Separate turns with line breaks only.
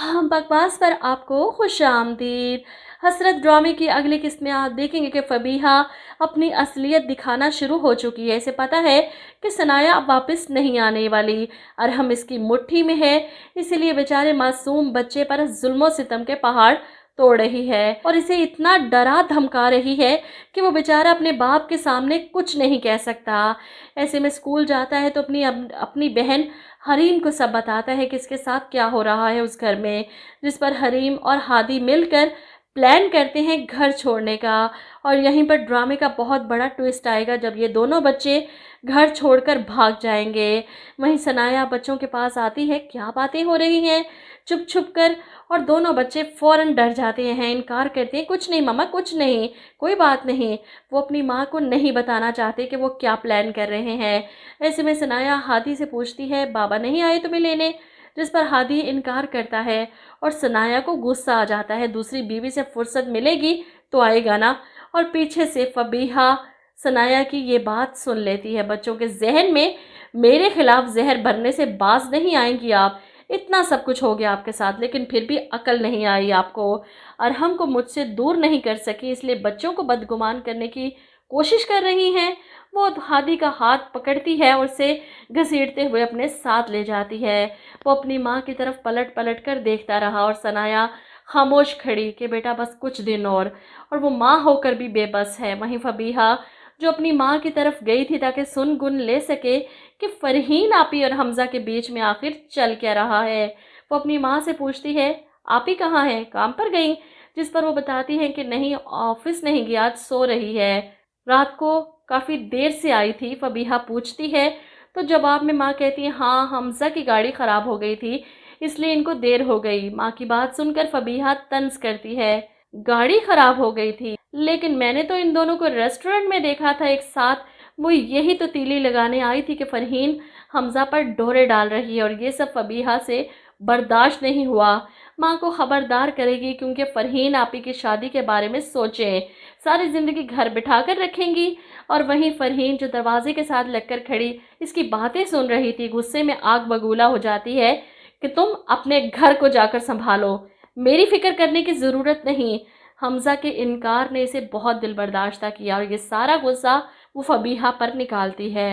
हाँ, बकवास पर आपको खुशामदीद। हसरत ड्रामे की अगली किस्त में आप देखेंगे कि फबीहा अपनी असलियत दिखाना शुरू हो चुकी है। इसे पता है कि सनाया अब वापस नहीं आने वाली और हम इसकी मुट्ठी में है, इसीलिए बेचारे मासूम बच्चे पर जुल्मों सितम के पहाड़ तोड़ रही है और इसे इतना डरा धमका रही है कि वो बेचारा अपने बाप के सामने कुछ नहीं कह सकता। ऐसे में स्कूल जाता है तो अपनी बहन हरीम को सब बताता है कि इसके साथ क्या हो रहा है उस घर में, जिस पर हरीम और हादी मिलकर प्लान करते हैं घर छोड़ने का। और यहीं पर ड्रामे का बहुत बड़ा ट्विस्ट आएगा जब ये दोनों बच्चे घर छोड़कर भाग जाएंगे। वहीं सनाया बच्चों के पास आती है, क्या बातें हो रही हैं छुप छुप कर, और दोनों बच्चे फ़ौरन डर जाते हैं, इनकार करते हैं, कुछ नहीं मम्मा कुछ नहीं, कोई बात नहीं। वो अपनी माँ को नहीं बताना चाहते कि वो क्या प्लान कर रहे हैं। ऐसे में सनाया हादी से पूछती है बाबा नहीं आए तुम्हें लेने, जिस पर हादी इनकार करता है और सनाया को गुस्सा आ जाता है, दूसरी बीवी से फुर्सत मिलेगी तो आएगा ना। और पीछे से फबीहा सनाया की ये बात सुन लेती है। बच्चों के जहन में मेरे खिलाफ जहर भरने से बाज नहीं आएंगी आप, इतना सब कुछ हो गया आपके साथ लेकिन फिर भी अकल नहीं आई आपको, और हमको मुझसे दूर नहीं कर सकी, इसलिए बच्चों को बदगुमान करने की कोशिश कर रही हैं। वो हादी का हाथ पकड़ती है और उसे घसीटते हुए अपने साथ ले जाती है। वो अपनी माँ की तरफ पलट पलट कर देखता रहा और सनाया खामोश खड़ी कि बेटा बस कुछ दिन और वो माँ होकर भी बेबस है। वहीं फबीहा जो अपनी माँ की तरफ गई थी ताकि सुन गुन ले सके कि फरहीन आपी और हमज़ा के बीच में आखिर चल क्या रहा है, वो अपनी माँ से पूछती है आपी कहाँ है, काम पर गई, जिस पर वो बताती है कि नहीं ऑफिस नहीं गई, आज सो रही है, रात को काफ़ी देर से आई थी। फबीहा पूछती है तो जवाब में माँ कहती है हाँ हमज़ा की गाड़ी ख़राब हो गई थी इसलिए इनको देर हो गई। माँ की बात सुनकर फबीहा तंज करती है गाड़ी ख़राब हो गई थी, लेकिन मैंने तो इन दोनों को रेस्टोरेंट में देखा था एक साथ, वो यही तो तीली लगाने आई थी कि फरहीन हमज़ा पर डोरे डाल रही है और ये सब फबीहा से बर्दाश्त नहीं हुआ। माँ को ख़बरदार करेगी क्योंकि फरहीन आपी की शादी के बारे में सोचें, सारी ज़िंदगी घर बिठा कर रखेंगी। और वहीं फरहीन जो दरवाजे के साथ लगकर खड़ी इसकी बातें सुन रही थी, गुस्से में आग बगूला हो जाती है कि तुम अपने घर को जाकर संभालो, मेरी फ़िक्र करने की ज़रूरत नहीं। हमज़ा के इनकार ने इसे बहुत दिल बर्दाश्त किया और ये सारा गुस्सा वो फबीहा पर निकालती है।